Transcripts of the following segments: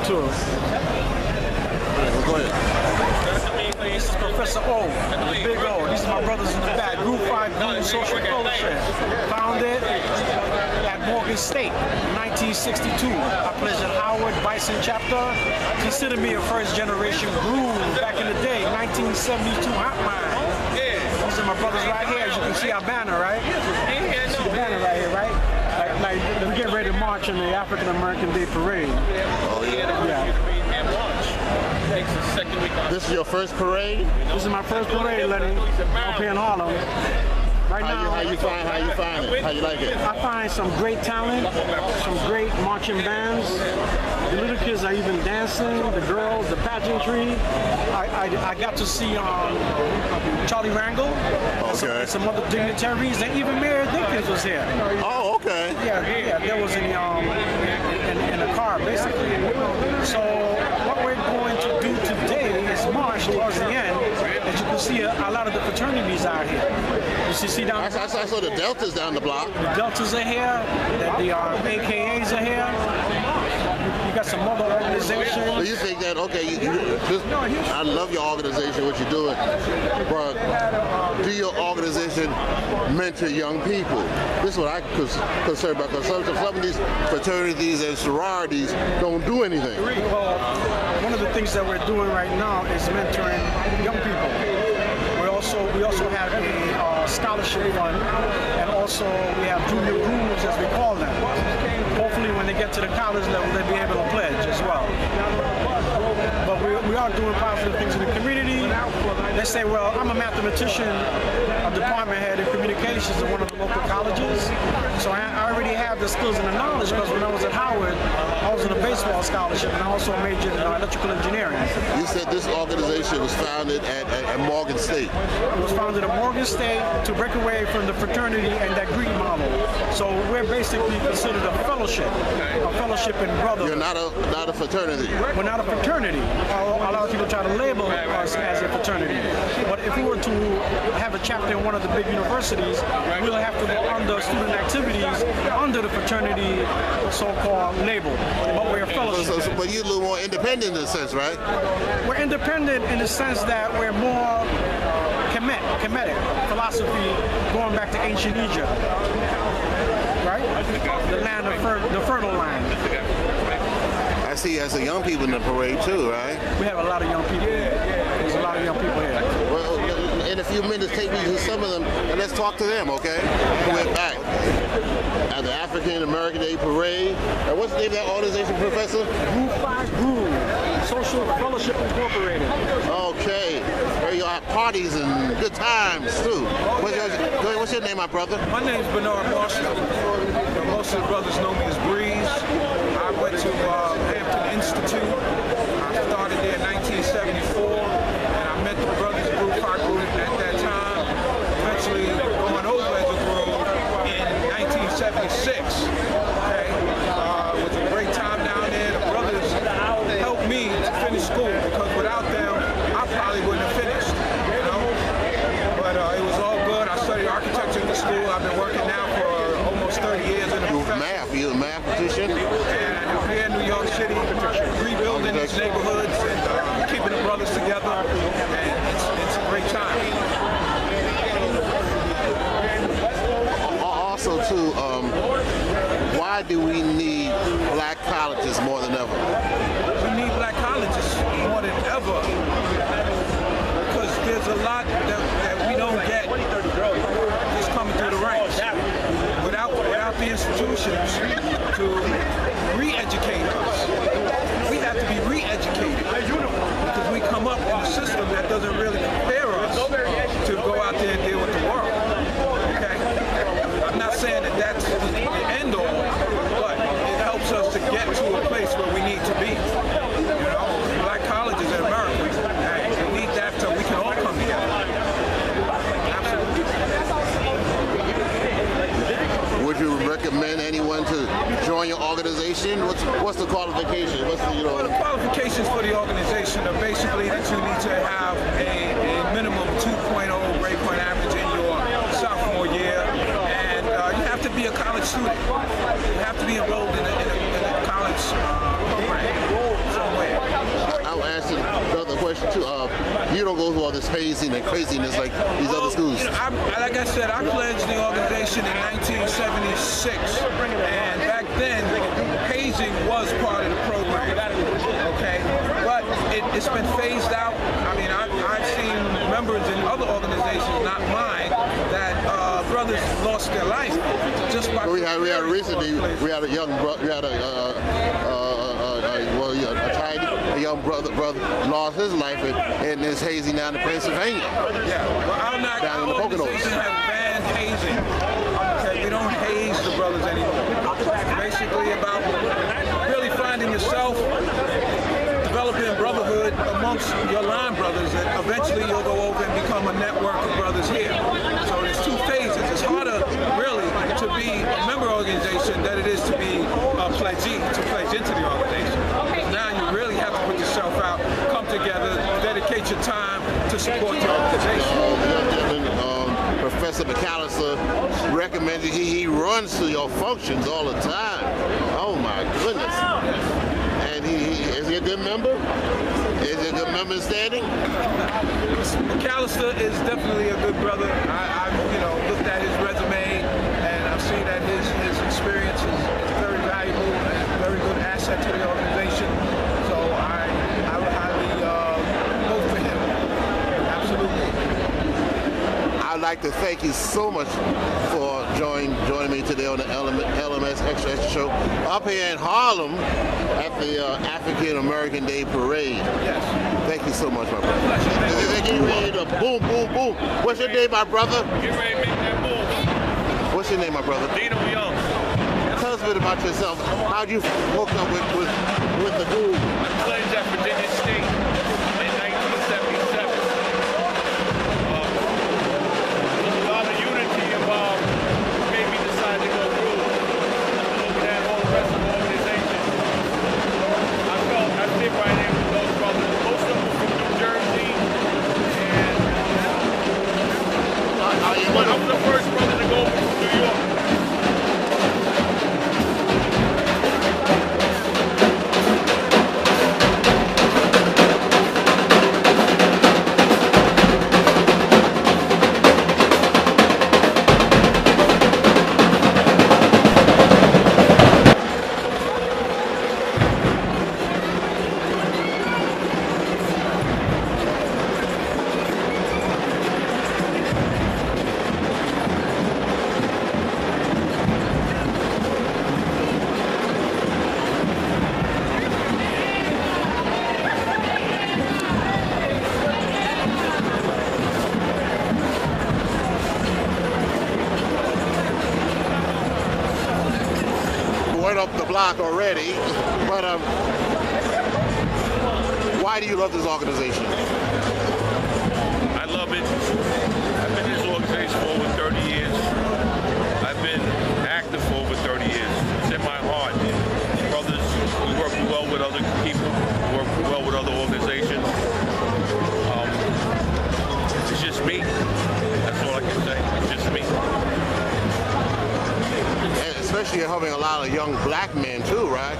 too. Go ahead. This is Professor O, the Big O. These are my brothers in the back. Groove Phi Groove Social Fellowship. Founded at Morgan State in 1962. I pledged at Howard Bison chapter. Consider me a first generation groove back in the day, 1972 hot line. These are my brothers right here. As you can see our banner, right? See the banner right here, right? Like we're getting ready to march in the African American Day Parade. Oh yeah. This is your first parade? This is my first parade, Lenny, up here in Harlem. Right now, how you find it? How you like it? I find some great talent, some great marching bands. The little kids are even dancing, the girls, the pageantry. I got to see Charlie Rangel, and some other dignitaries, and even Mayor Dinkins was here. Oh, okay. Yeah, there was in a car, basically. So what we're going to do today is march towards the end. As you can see, a lot of the fraternities out here. You see down. I saw the Deltas down the block. The Deltas are here. The AKAs are here. You got some other organizations. So you think that I love your organization, what you're doing, but do your organization mentor young people? This is what I'm concerned about, because some of these fraternities and sororities don't do anything. Well, one of the things that we're doing right now is mentoring young people. We also have a scholarship fund, and also we have junior grooves, as we call them. Hopefully when they get to the college level, they'll be able to pledge as well. But we are doing positive things in the community. They say, well, I'm a mathematician, a department head in communications at one of the local colleges. So I already have the skills and the knowledge, because when I was at Howard, I was in a baseball scholarship, and I also majored in electrical engineering. You said this organization was founded at Morgan State. It was founded at Morgan State to break away from the fraternity and that Greek model. So we're basically considered a fellowship in brotherhood. You're not a fraternity. We're not a fraternity. A lot of people try to label us as a fraternity. But if we were to have a chapter in one of the big universities, we'll have to go under student activities under the fraternity so-called label. But we're a fellowship. But you're a little more independent in a sense, right? We're independent in the sense that we're more Kemetic philosophy, going back to ancient Egypt, right? The land of the fertile land. I see some young people in the parade too, right? We have a lot of young people here. There's a lot of young people here. Well, in a few minutes, take me to some of them and let's talk to them, okay? We're back at the African American Day Parade. And what's the name of that organization, Professor? Groove Phi Groove, Social Fellowship Incorporated. Okay. Where you have parties and good times too. What's your name, my brother? My name is Bernard Marshall. Most of the brothers know me as Breeze. I went to Hampton Institute. I started there in 1974, and I met the brothers Groove Phi Groove at that time. Eventually going over as a group in 1976. Okay, it was a great time down there. The brothers helped me to finish school, because without them, I probably wouldn't have finished. You know, but it was all good. I studied architecture in the school. I've been working now for almost 30 years in the profession. You're a mathematician? And here in New York City, rebuilding these neighborhoods and keeping the brothers together, and it's a great time. Also, too, why do we need black colleges more than ever? We need black colleges more than ever, because there's a lot that we don't get just coming through the ranks. Without the institutions to re-educate us, we have to be re-educated, because we come up in a system that doesn't really prepare us to go out there and deal with the world. Okay? I'm not saying that that's the end all, but it helps us to get to a place where we need to be. You know, black colleges in America, we need that so we can all come together. Absolutely. Would you recommend anyone to join your organization? What's the qualification? Well, the qualifications for the organization are basically that you need to have a minimum 2.0 grade point average in your sophomore year, and you have to be a college student. You have to be enrolled in a college program. So and craziness like these other schools? You know, like I said, I pledged the organization in 1976, and back then, hazing was part of the program. Okay, but it's been phased out. I mean, I've seen members in other organizations, not mine, that brothers lost their life just by. We had recently. We had a young brother. We had a young brother lost his life in this hazing down in Pennsylvania. Yeah, well, our organization has banned hazing. Okay, we don't haze the brothers anymore. It's basically about really finding yourself, developing brotherhood amongst your line brothers, and eventually you'll go over and become a network of brothers here. So there's two phases. It's harder, really, to be a member organization than it is to be a pledgee, to pledge into the organization. Now you really have to put yourself out, come together, dedicate your time to support your organization. Professor McAllister recommended he runs to your functions all the time. Oh my goodness. And is he a good member? Is he a good member standing? McAllister is definitely a good brother. I've looked at his resume, and I've seen that his experience is very valuable and a very good asset to the organization. So I would highly vote for him. Absolutely. I'd like to thank you so much for joining me today on the LMS Extra Show up here in Harlem at the African American Day Parade. Yes. Thank you so much, my brother. They're getting ready to boom, boom, boom. What's your name, my brother? Get ready to make that move. What's your name, my brother? Dino Young. Tell us a bit about yourself. How'd you hook up with the Groove? I pledged at Virginia State in 1977. A lot of unity involved made me decide to go Groove. Looking at all the rest of the organization, I felt I fit right in with those brothers. Most of them were from New Jersey, and I was the first brother to go over from New York. Up the block already, but why do you love this organization? I love it. I've been in this organization for over 30 years. I've been active for over 30 years. It's in my heart. Brothers, we work well with other people, we work well with other organizations. It's just me. That's all I can say. It's just me. Especially you're having a lot of young black men too, right?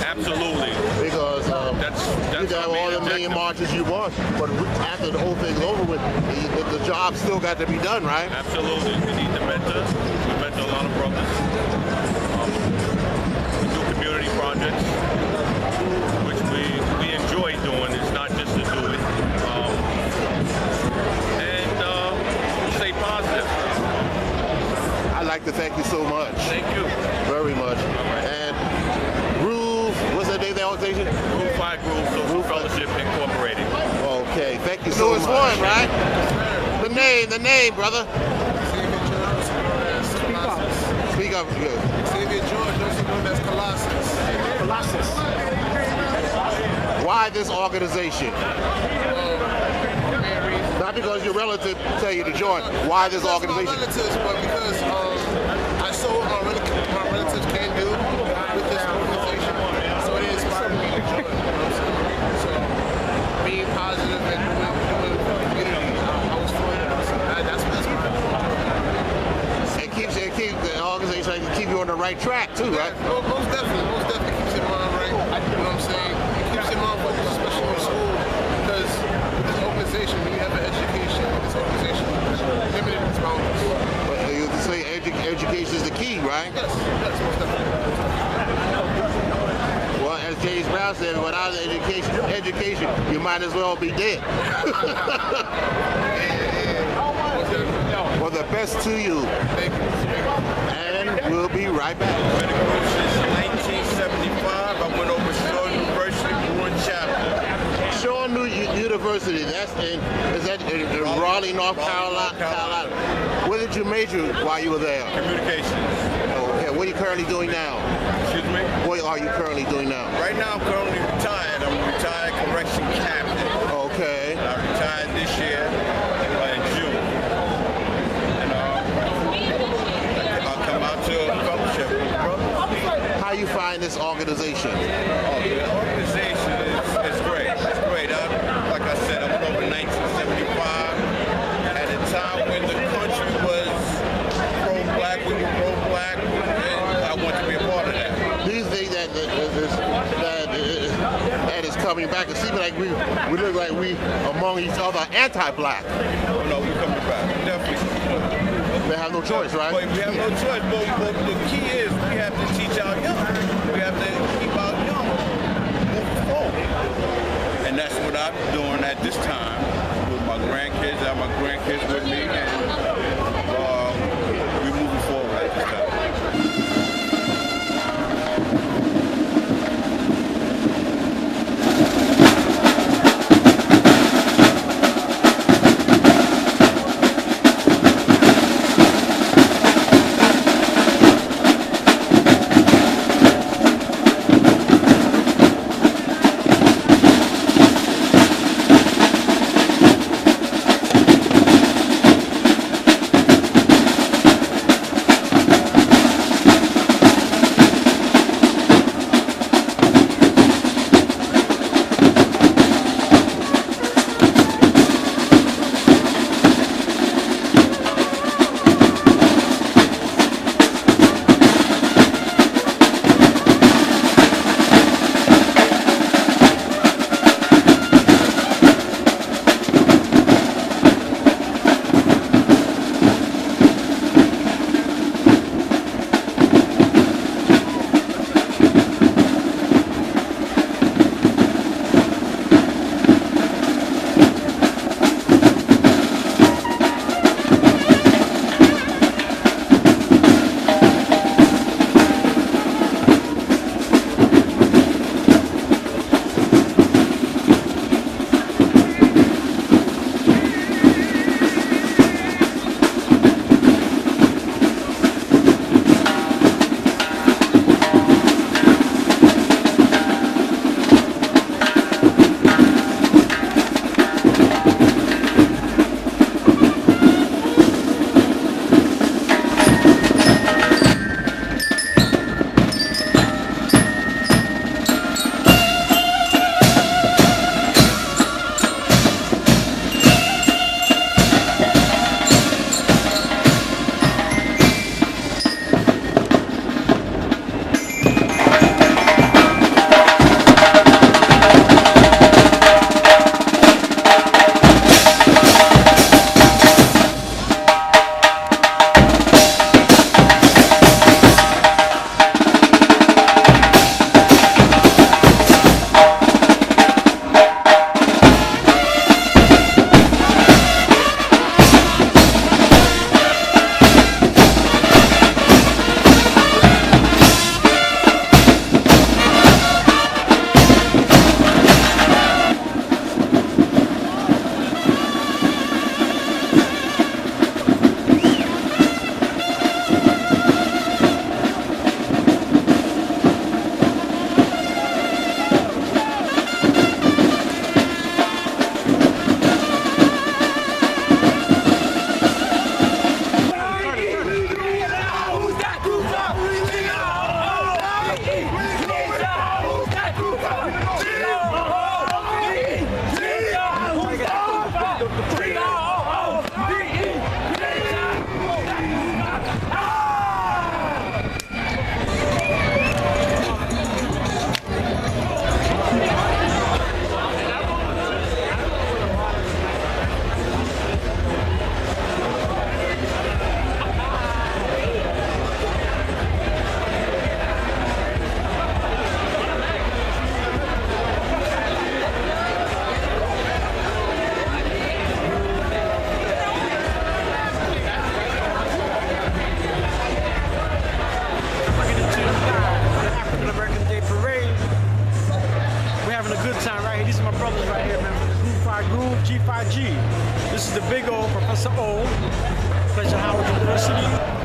Absolutely. Because you got all the million marches you want, but after the whole thing's over with, the job still got to be done, right? Absolutely. We need to mentor. We mentor a lot of brothers. We do community projects, which we enjoy doing. It's not just to do it. And stay positive. I'd like to thank you so much. Thank you. Very much. And Groove, what's the name of the organization? Groove Phi Groove, Social Fellowship Incorporated. Okay, thank you so much. So it's one, right? The name, brother. Speak up. Good. Xavier George, also known as Colossus. Why this organization? Not because your relative tell you to join. Why this organization? My relatives, but because I saw what my relatives can do with this organization, so it inspired me to join. So being positive and doing for the community, I was for it. That's what inspired me. It keeps the organization keep you on the right track too, right? Most definitely keeps your mind right. You know what I'm saying? It keeps your mind focused, especially in school, because with this organization, when you have an education, right? Yes, most definitely. Well, as James Brown said, without education, you might as well be dead. Well, the best to you. Thank you. And we'll be right back. Since 1975, I went over Shaw University, Bruin Chapel. Shaw University, is that in Raleigh, North Carolina? Where did you major while you were there? Communications. Okay, what are you currently doing now? Excuse me? What are you currently doing now? Right now, I'm currently retired. I'm a retired correction captain. Okay. I retired this year in June. And I'll come out to a fellowship with brothers. How you find this organization? Oh, the organization is great. It's great. Like I said, I went over in 1975 at a time when the country was pro-black, we were pro-black, and I want to be a part of that. Do you think that is coming back? It seems like we look like we among each other anti-black. Oh, no, we're coming back. Definitely. They have no choice, right? But we have no choice. But the key is we have to teach our young. We have to keep our young moving forward. And that's what I'm doing at this time with my grandkids. I have my grandkids with me, and we're moving forward at this time. the big O, Professor O, Pleasure Howard University.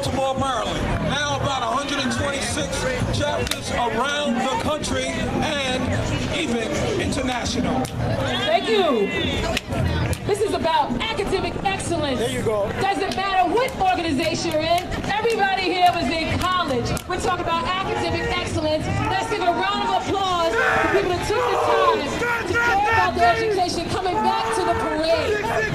Baltimore, Maryland. Now about 126 chapters around the country and even international. Thank you. This is about academic excellence. There you go. Doesn't matter what organization you're in. Everybody here was in college. We're talking about academic excellence. Let's give a round of applause for people that took the time to care about their education coming back to the parade.